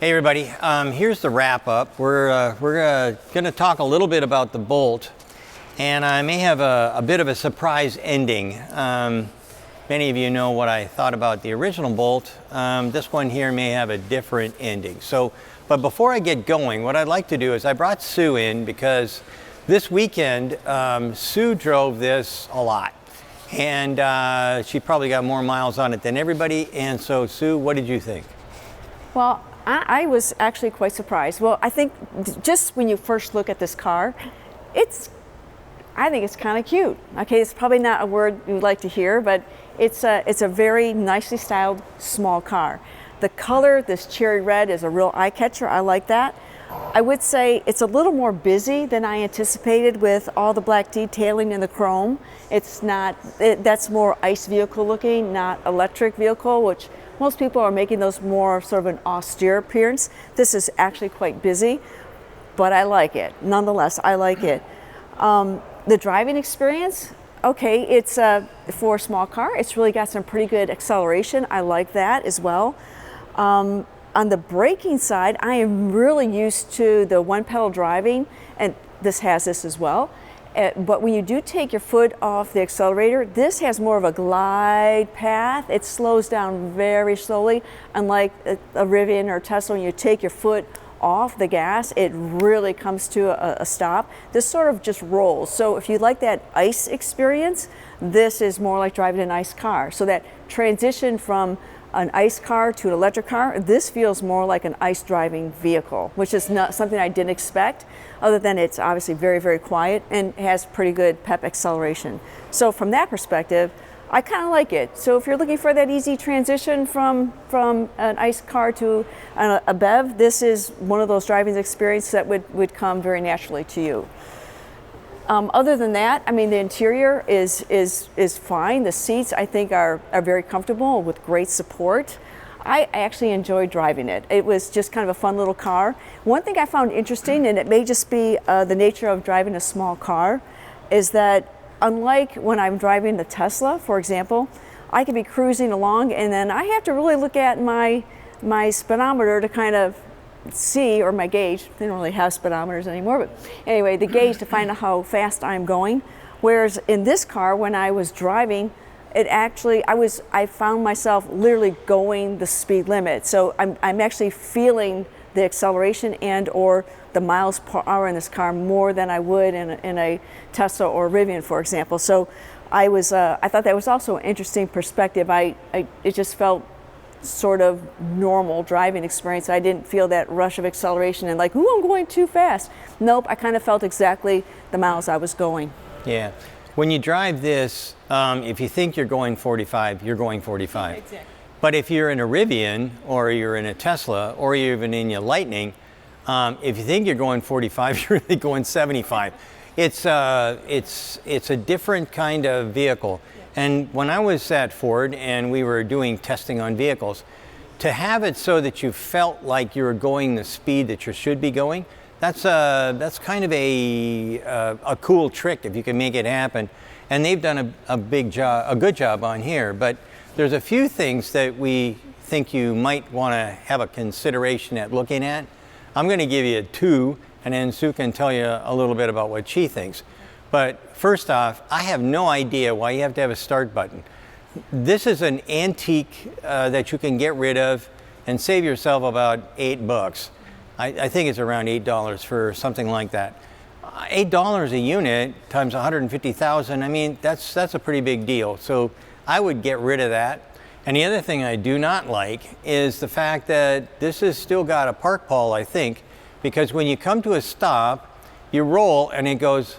Hey everybody, here's the wrap up. We're going to talk a little bit about the Bolt, and I may have a bit of a surprise ending. Many of you know what I thought about the original Bolt. This one here may have a different ending. But before I get going, what I'd like to do is I brought Sue in because this weekend Sue drove this a lot, and she probably got more miles on it than everybody. And so Sue, what did you think? Well, I was actually quite surprised. Well, I think just when you first look at this car, I think it's kind of cute. Okay, it's probably not a word you'd like to hear, but it's a very nicely styled small car. The color, this cherry red, is a real eye catcher. I like that. I would say it's a little more busy than I anticipated with all the black detailing and the chrome. That's more ICE vehicle looking, not electric vehicle, which most people are making those more sort of an austere appearance. This is actually quite busy, but I like it. Nonetheless, I like it. The driving experience, okay, it's for a small car, it's really got some pretty good acceleration. I like that as well. On the braking side, I am really used to the one pedal driving, and this has this as well. But when you do take your foot off the accelerator, this has more of a glide path. It slows down very slowly. Unlike a Rivian or a Tesla, when you take your foot off the gas, it really comes to a stop. This sort of just rolls. So if you like that ICE experience, this is more like driving an ICE car. So that transition from an ICE car to an electric car, this feels more like an ICE driving vehicle, which is not something I didn't expect, other than it's obviously very, very quiet and has pretty good pep acceleration. So from that perspective, I kind of like it. So if you're looking for that easy transition from an ICE car to a BEV, this is one of those driving experiences that would come very naturally to you. Other than that, I mean, the interior is fine. The seats, I think, are very comfortable with great support. I actually enjoyed driving it. It was just kind of a fun little car. One thing I found interesting, and it may just be the nature of driving a small car, is that unlike when I'm driving the Tesla, for example, I can be cruising along and then I have to really look at my speedometer to kind of see, or my gauge. They don't really have speedometers anymore, but anyway, the gauge to find out how fast I'm going. Whereas in this car, when I was driving, I found myself literally going the speed limit. So I'm actually feeling the acceleration and or the miles per hour in this car more than I would in a Tesla or Rivian, for example. So I thought that was also an interesting perspective. It just felt sort of normal driving experience. I didn't feel that rush of acceleration and like, ooh, I'm going too fast. Nope, I kind of felt exactly the miles I was going. Yeah. When you drive this, if you think you're going 45, you're going 45. Exactly. But if you're in a Rivian or you're in a Tesla or you're even in your Lightning, if you think you're going 45, you're really going 75. It's a different kind of vehicle. And when I was at Ford and we were doing testing on vehicles, to have it so that you felt like you were going the speed that you should be going, that's kind of a cool trick if you can make it happen. And they've done a good job on here. But there's a few things that we think you might want to have a consideration at looking at. I'm going to give you two, and then Sue can tell you a little bit about what she thinks. But first off, I have no idea why you have to have a start button. This is an antique that you can get rid of and save yourself about $8. I think it's around $8 for something like that. $8 a unit times 150,000, I mean, that's a pretty big deal. So I would get rid of that. And the other thing I do not like is the fact that this has still got a park pole, I think, because when you come to a stop, you roll and it goes.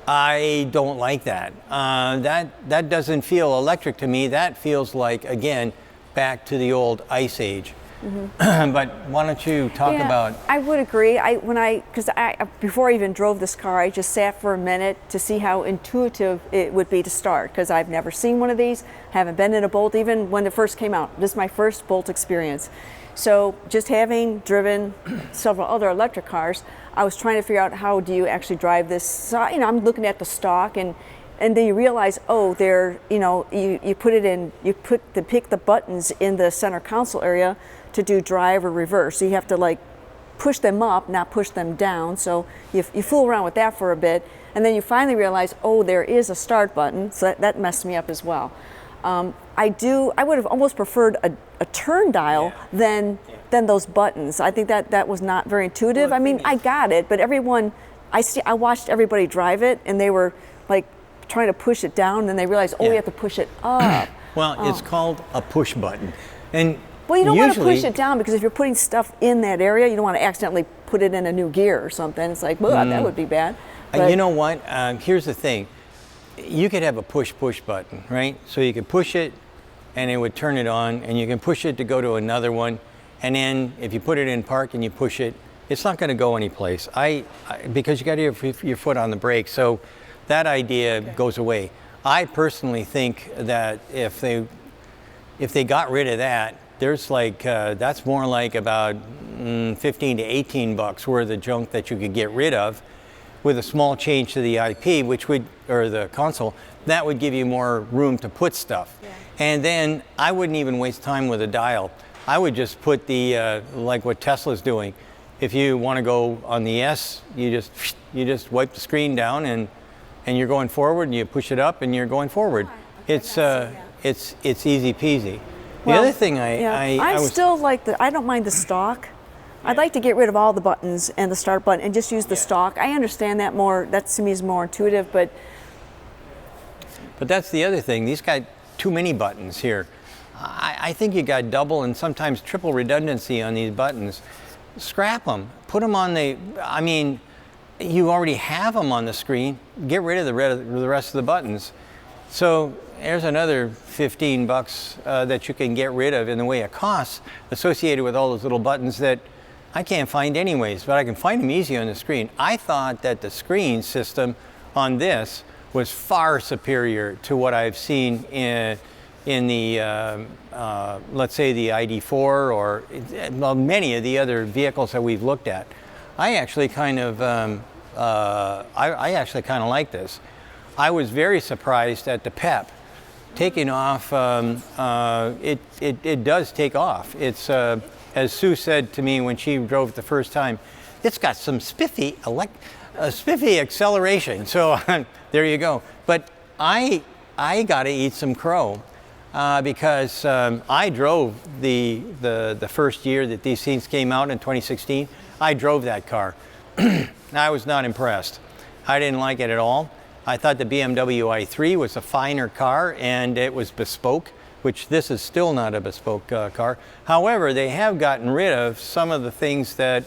I don't like that. That doesn't feel electric to me. That feels like, again, back to the old ice age. Mm-hmm. But why don't you talk about? I would agree. Before I even drove this car, I just sat for a minute to see how intuitive it would be to start, because I've never seen one of these, haven't been in a Bolt even when it first came out. This is my first Bolt experience. So just having driven several other electric cars, I was trying to figure out how do you actually drive this. So, I'm looking at the stock and then you realize, you put it in, pick the buttons in the center console area to do drive or reverse. So you have to like push them up, not push them down. So you fool around with that for a bit, and then you finally realize, oh, there is a start button. So that messed me up as well. I would have almost preferred a turn dial than those buttons. I think that was not very intuitive. I mean, I got it, but I watched everybody drive it, and they were like trying to push it down, and then they realized, oh, we have to push it up. Well, it's called a push button. And well, you don't want to push it down, because if you're putting stuff in that area, you don't want to accidentally put it in a new gear or something. It's like, well, that would be bad. You know what? Here's the thing. You could have a push button, right? So you could push it and it would turn it on, and you can push it to go to another one. And then if you put it in park and you push it, it's not going to go anyplace. Because you got to have your foot on the brake. So that idea goes away. I personally think that if they got rid of that, there's like, that's more like about 15 to 18 bucks worth of junk that you could get rid of with a small change to the IP, or the console, that would give you more room to put stuff. Yeah. And then I wouldn't even waste time with a dial. I would just put the, like what Tesla's doing. If you want to go on the S, you just wipe the screen down and you're going forward, and you push it up and you're going forward. It's easy peasy. The other thing I still like I don't mind the stalk. I'd like to get rid of all the buttons and the start button and just use the stalk. I understand that more. That to me is more intuitive, but that's the other thing. These got too many buttons here. I think you got double and sometimes triple redundancy on these buttons. Scrap them. Put them on I mean, you already have them on the screen. Get rid of the rest of the buttons. So there's another 15 bucks that you can get rid of in the way of costs associated with all those little buttons that I can't find anyways, but I can find them easy on the screen. I thought that the screen system on this was far superior to what I've seen in the, let's say the ID4 or many of the other vehicles that we've looked at. I actually kind of like this. I was very surprised at the PEP taking off. It does take off. It's as Sue said to me when she drove it the first time, it's got some spiffy acceleration. So there you go. But I got to eat some crow because I drove the first year that these things came out in 2016. I drove that car. I was not impressed. I didn't like it at all. I thought the BMW i3 was a finer car, and it was bespoke, which this is still not a bespoke car. However, they have gotten rid of some of the things that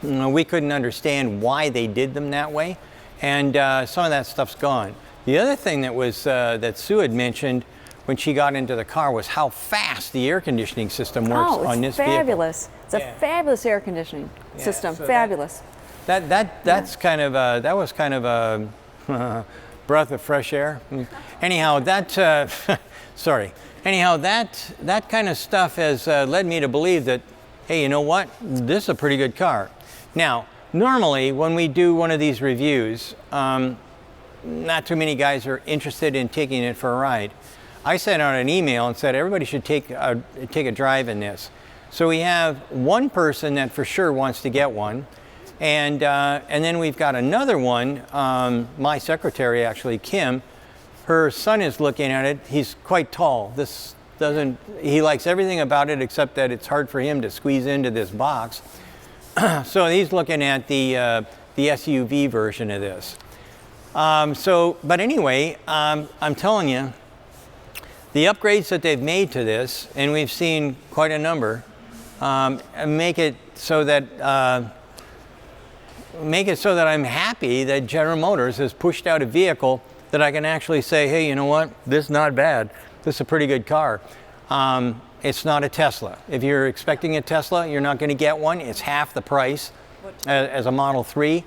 we couldn't understand why they did them that way, and some of that stuff's gone. The other thing that was that Sue had mentioned when she got into the car was how fast the air conditioning system works on this vehicle. Fabulous. It's a fabulous air conditioning system. So fabulous. That was kind of a breath of fresh air. Anyhow, sorry. Anyhow, that kind of stuff has led me to believe that, hey, you know what? This is a pretty good car. Now, normally when we do one of these reviews, not too many guys are interested in taking it for a ride. I sent out an email and said everybody should take a drive in this. So we have one person that for sure wants to get one. And then we've got another one, my secretary actually, Kim, her son is looking at it. He's quite tall. He likes everything about it except that it's hard for him to squeeze into this box. So he's looking at the SUV version of this. But anyway, I'm telling you, the upgrades that they've made to this, and we've seen quite a number, make it so that I'm happy that General Motors has pushed out a vehicle that I can actually say, hey, you know what? This is not bad. This is a pretty good car. It's not a Tesla. If you're expecting a Tesla, you're not going to get one. It's half the price as a Model 3,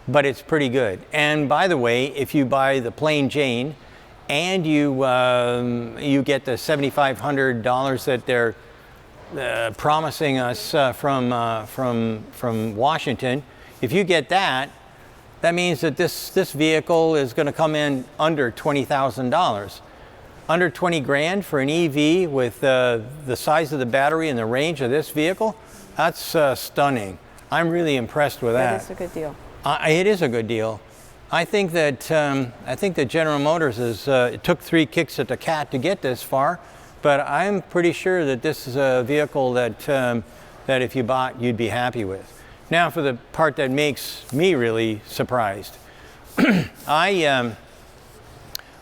but it's pretty good. And by the way, if you buy the plain Jane and you get the $7,500 that they're promising us from Washington, if you get that, that means that this vehicle is going to come in under $20,000. under 20 grand for an EV with the size of the battery and the range of this vehicle, that's stunning. I'm really impressed with that. That is a good deal. It is a good deal. I think that General Motors it took 3 kicks at the cat to get this far, but I'm pretty sure that this is a vehicle that if you bought, you'd be happy with. Now for the part that makes me really surprised.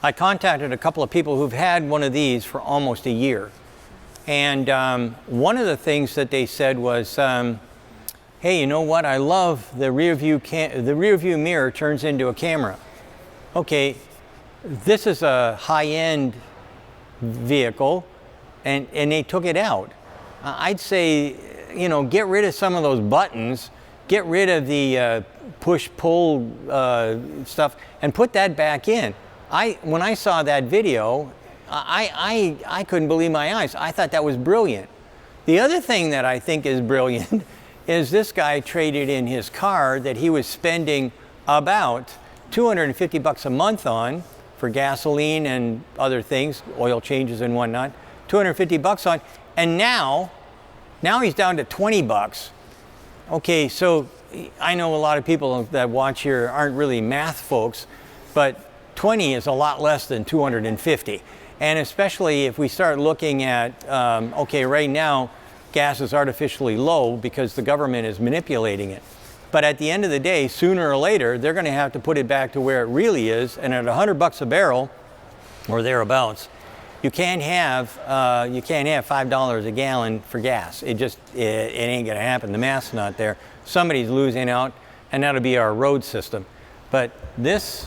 I contacted a couple of people who've had one of these for almost a year. And one of the things that they said was, hey, you know what? I love the rear view mirror turns into a camera. Okay, this is a high-end vehicle, and they took it out. I'd say, you know, get rid of some of those buttons, get rid of the push-pull stuff, and put that back in. When I saw that video, I couldn't believe my eyes. I thought that was brilliant. The other thing that I think is brilliant is this guy traded in his car that he was spending about $250 a month on for gasoline and other things, oil changes and whatnot, $250 on, and now he's down to $20. Okay, so I know a lot of people that watch here aren't really math folks, but 20 is a lot less than 250. And especially if we start looking at, okay, right now, gas is artificially low because the government is manipulating it. But at the end of the day, sooner or later, they're going to have to put it back to where it really is. And at $100 a barrel, or thereabouts, you can't have $5 a gallon for gas. It ain't going to happen. The math's not there. Somebody's losing out, and that'll be our road system. But this.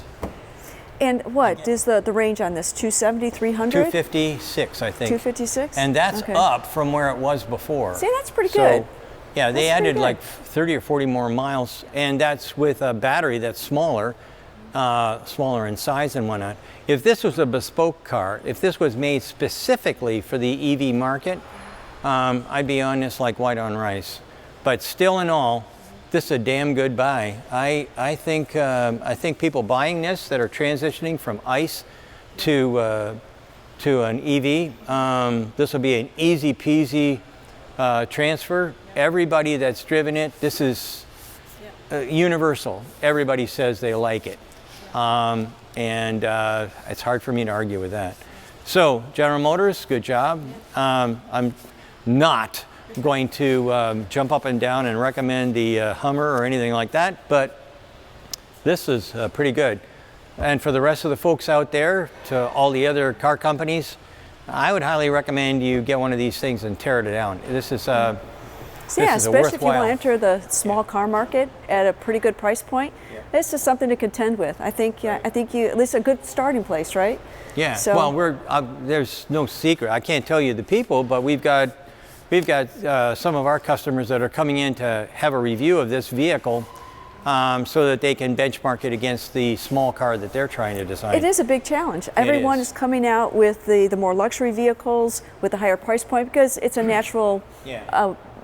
And what is the range on this? 270, 300? 256, I think. 256? And that's okay. Up from where it was before. See, that's pretty good. Yeah, they added like 30 or 40 more miles, and that's with a battery that's smaller in size and whatnot. If this was a bespoke car, if this was made specifically for the EV market, I'd be on this like white on rice. But still in all, this is a damn good buy. I think people buying this that are transitioning from ICE to an EV, this will be an easy peasy transfer. Everybody that's driven it, this is universal. Everybody says they like it. And it's hard for me to argue with that. So General Motors, good job. I'm not going to jump up and down and recommend the Hummer or anything like that, but this is pretty good. And for the rest of the folks out there, to all the other car companies, I would highly recommend you get one of these things and tear it down. This is especially if you want to enter the small car market at a pretty good price point. This is something to contend with. I think you at least a good starting place, right? Yeah. So, well, there's no secret. I can't tell you the people, but we've got some of our customers that are coming in to have a review of this vehicle, so that they can benchmark it against the small car that they're trying to design. It is a big challenge. Everyone is coming out with the more luxury vehicles with a higher price point because it's a natural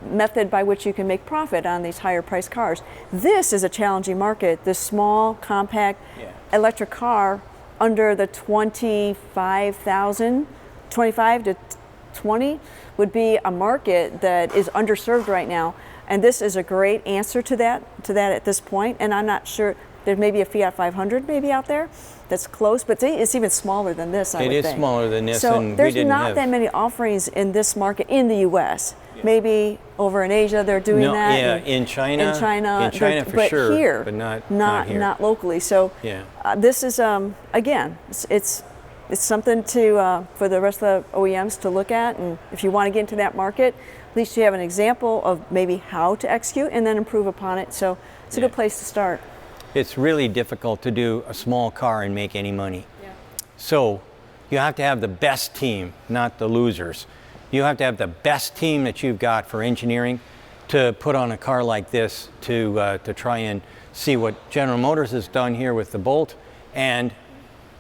method by which you can make profit on these higher priced cars. This is a challenging market. This small, compact electric car under the 25,000, 25 to 20 would be a market that is underserved right now. And this is a great answer to that at this point. And I'm not sure, there may be a Fiat 500 maybe out there that's close, but it's even smaller than this, I would think. It is smaller than this, so and there's not that many offerings in this market in the U.S. Maybe over in Asia they're doing that. Yeah, in China for sure, here, but not here. Not locally. So this is again, it's something to for the rest of the OEMs to look at, and if you want to get into that market, at least you have an example of maybe how to execute and then improve upon it. So it's a good place to start. It's really difficult to do a small car and make any money. So you have to have the best team, not the losers. You have to have the best team that you've got for engineering to put on a car like this to try and see what General Motors has done here with the Bolt, and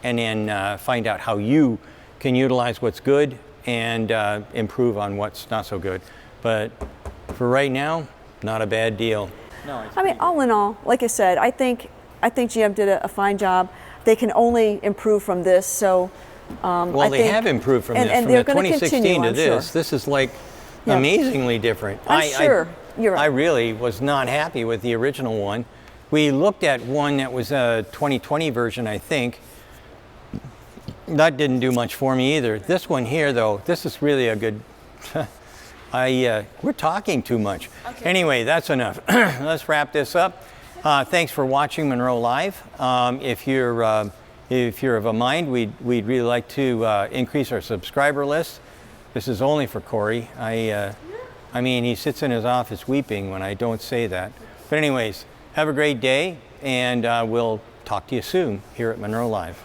then find out how you can utilize what's good and improve on what's not so good. But for right now, not a bad deal. No, I mean, all in all, like I said, I think GM did a fine job. They can only improve from this. So Well, I they think- have improved from this. and From they're the gonna 2016 continue, to I'm this. sure. This is like Yeah. amazingly different. I'm sure. You're right. I really was not happy with the original one. We looked at one that was a 2020 version, I think. That didn't do much for me either. This one here, though, this is really a good. We're talking too much. Okay. Anyway, that's enough. Let's wrap this up. Thanks for watching Monroe Live. If you're of a mind, we'd really like to increase our subscriber list. This is only for Corey. I mean, he sits in his office weeping when I don't say that. But anyways, have a great day, and we'll talk to you soon here at Monroe Live.